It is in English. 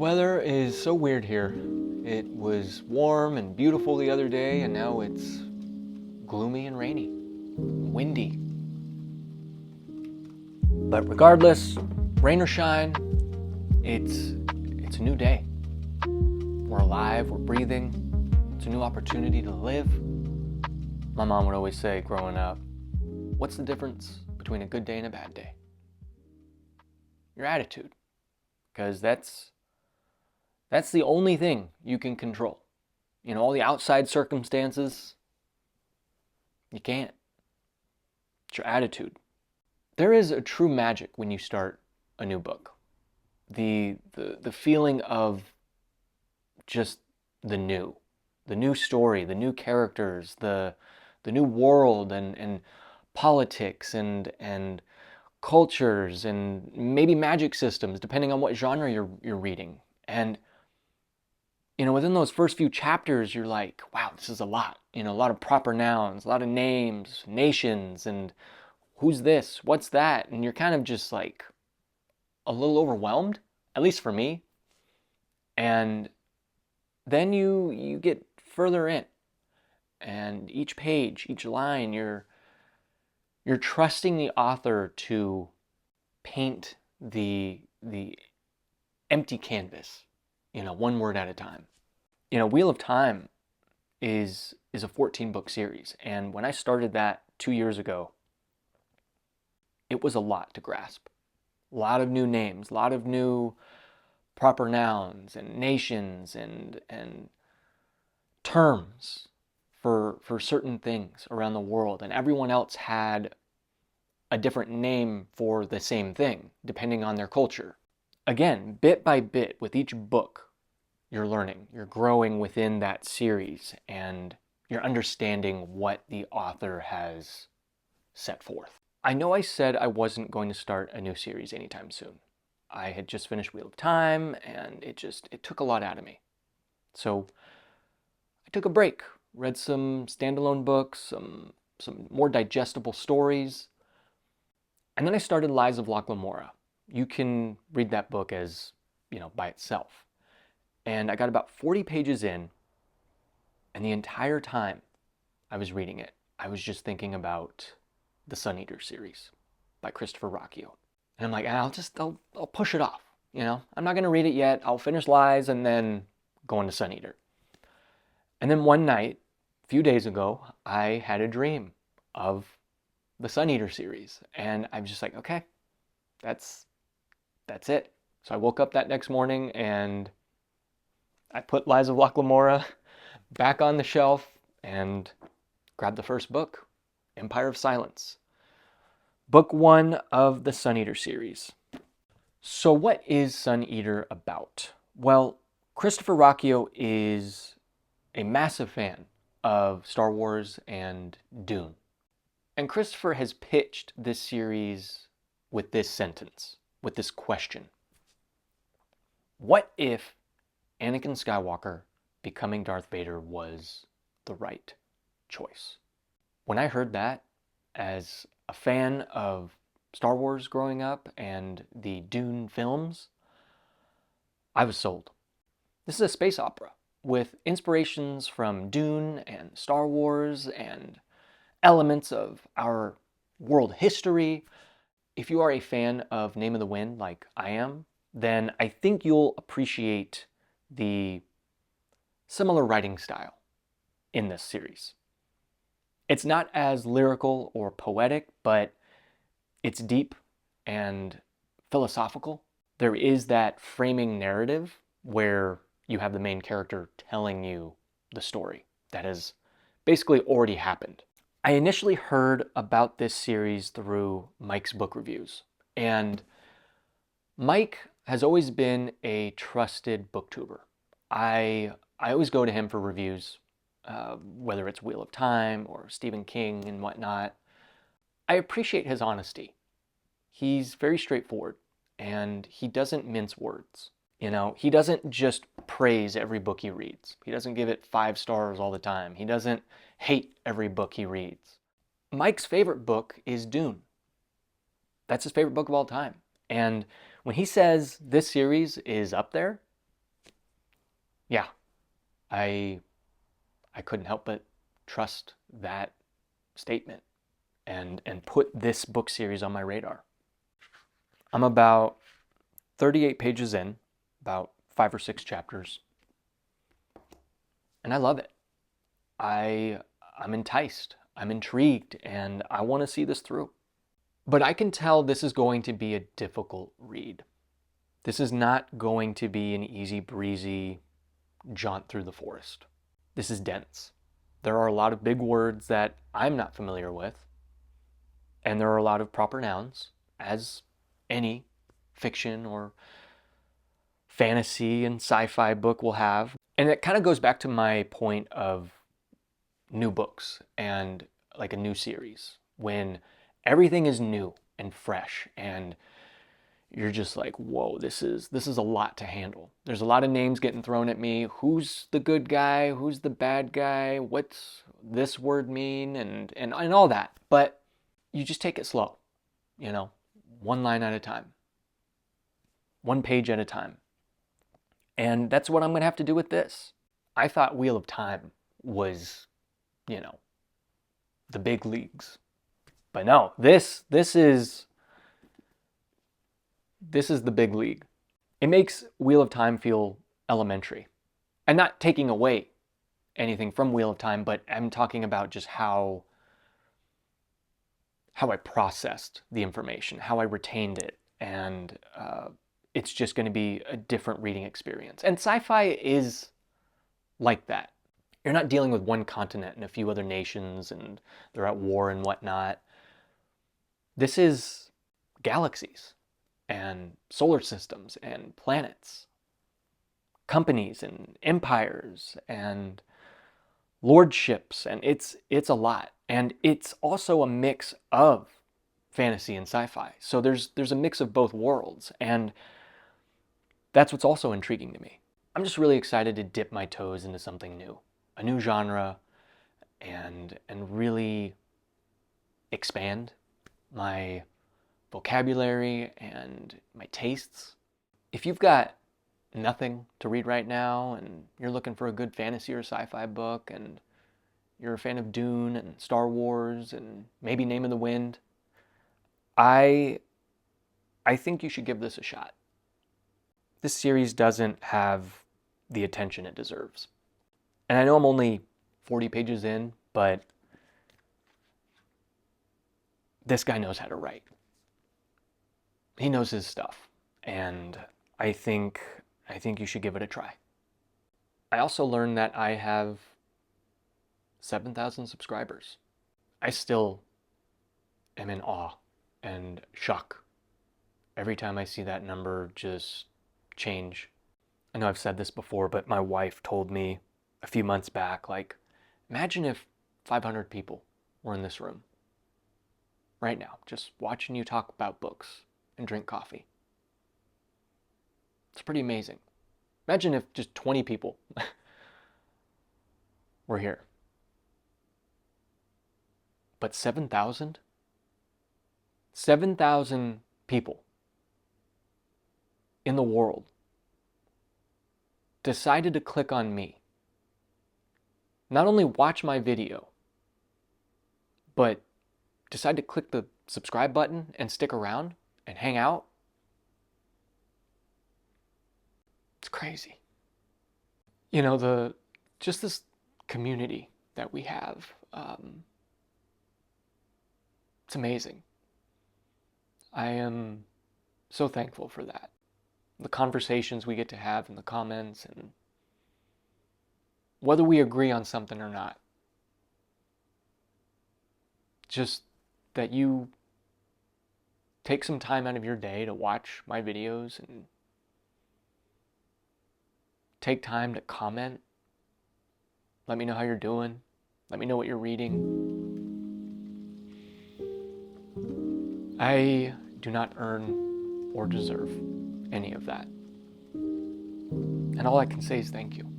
The weather is so weird here. It was warm and beautiful the other day, and now it's gloomy and rainy, windy. But regardless, rain or shine, it's a new day. We're alive, we're breathing. It's a new opportunity to live. My mom would always say growing up, what's the difference between a good day and a bad day? Your attitude. Because that's the only thing you can control. You know, all the outside circumstances, you can't. It's your attitude. There is a true magic when you start a new book. The feeling of just the new story, the new characters, the new world and politics and cultures and maybe magic systems, depending on what genre you're reading. And you know, within those first few chapters, you're like, wow, this is a lot. You know, a lot of proper nouns, a lot of names, nations, and who's this? What's that? And you're kind of just like a little overwhelmed, at least for me. And then you get further in, and each page, each line, you're trusting the author to paint the empty canvas, you know, one word at a time. You know, Wheel of Time is a 14-book series, and when I started that 2 years ago, it was a lot to grasp. A lot of new names, a lot of new proper nouns and nations and terms for certain things around the world, and everyone else had a different name for the same thing, depending on their culture. Again, bit by bit, with each book, you're learning, you're growing within that series, and you're understanding what the author has set forth. I know I said I wasn't going to start a new series anytime soon. I had just finished Wheel of Time, and it took a lot out of me. So I took a break, read some standalone books, some more digestible stories, and then I started Lies of Locke Lamora. You can read that book as, you know, by itself. And I got about 40 pages in, and the entire time I was reading it, I was just thinking about the Sun Eater series by Christopher Ruocchio. And I'm like, I'll push it off, you know? I'm not going to read it yet. I'll finish Lies and then go into Sun Eater. And then one night, a few days ago, I had a dream of the Sun Eater series. And I'm just like, okay, that's it. So I woke up that next morning and I put Lies of Locke Lamora back on the shelf and grabbed the first book, Empire of Silence. Book 1 of the Sun Eater series. So what is Sun Eater about? Well, Christopher Ruocchio is a massive fan of Star Wars and Dune. And Christopher has pitched this series with this sentence, with this question. What if Anakin Skywalker becoming Darth Vader was the right choice? When I heard that, as a fan of Star Wars growing up and the Dune films, I was sold. This is a space opera with inspirations from Dune and Star Wars and elements of our world history. If you are a fan of Name of the Wind like I am, then I think you'll appreciate the similar writing style in this series. It's not as lyrical or poetic, but it's deep and philosophical. There is that framing narrative where you have the main character telling you the story that has basically already happened. I initially heard about this series through Mike's book reviews, and Mike has always been a trusted booktuber. I always go to him for reviews, whether it's Wheel of Time or Stephen King and whatnot. I appreciate his honesty. He's very straightforward, and he doesn't mince words. You know, he doesn't just praise every book he reads. He doesn't give it 5 stars all the time. He doesn't hate every book he reads. Mike's favorite book is Dune. That's his favorite book of all time. And when he says this series is up there, yeah, I I couldn't help but trust that statement and put this book series on my radar. I'm about 38 pages in, about 5 or 6 chapters, and I love it. I I'm enticed, I'm intrigued, and I want to see this through. But I can tell this is going to be a difficult read. This is not going to be an easy breezy jaunt through the forest. This is dense. There are a lot of big words that I'm not familiar with, and there are a lot of proper nouns, as any fiction or fantasy and sci-fi book will have. And it kind of goes back to my point of new books and like a new series, when everything is new and fresh and you're just like, whoa, this is a lot to handle. There's a lot of names getting thrown at me. Who's the good guy? Who's the bad guy? What's this word mean? And all that. But you just take it slow, you know, one line at a time, one page at a time. And that's what I'm going to have to do with this. I thought Wheel of Time was, you know, the big leagues. But no, this is the big league. It makes Wheel of Time feel elementary. And not taking away anything from Wheel of Time, but I'm talking about just how I processed the information, how I retained it, and it's just going to be a different reading experience. And sci-fi is like that. You're not dealing with one continent and a few other nations, and they're at war and whatnot. This is galaxies and solar systems and planets, companies and empires and lordships, and it's a lot. And it's also a mix of fantasy and sci-fi. So there's a mix of both worlds, and that's what's also intriguing to me. I'm just really excited to dip my toes into something new, a new genre, and really expand my vocabulary and my tastes. If you've got nothing to read right now and you're looking for a good fantasy or sci-fi book, and you're a fan of Dune and Star Wars and maybe Name of the Wind, I think you should give this a shot. This series doesn't have the attention it deserves. And I know I'm only 40 pages in, but this guy knows how to write. He knows his stuff, and I think you should give it a try. I also learned that I have 7,000 subscribers. I still am in awe and shock every time I see that number just change. I know I've said this before, but my wife told me a few months back, like, imagine if 500 people were in this room right now, just watching you talk about books and drink coffee. It's pretty amazing. Imagine if just 20 people were here. But 7,000? 7,000 people in the world decided to click on me. Not only watch my video, but decide to click the subscribe button and stick around and hang out. It's crazy. You know, just this community that we have, it's amazing. I am so thankful for that. The conversations we get to have in the comments, and whether we agree on something or not. Just that you take some time out of your day to watch my videos and take time to comment. Let me know how you're doing. Let me know what you're reading. I do not earn or deserve any of that. And all I can say is thank you.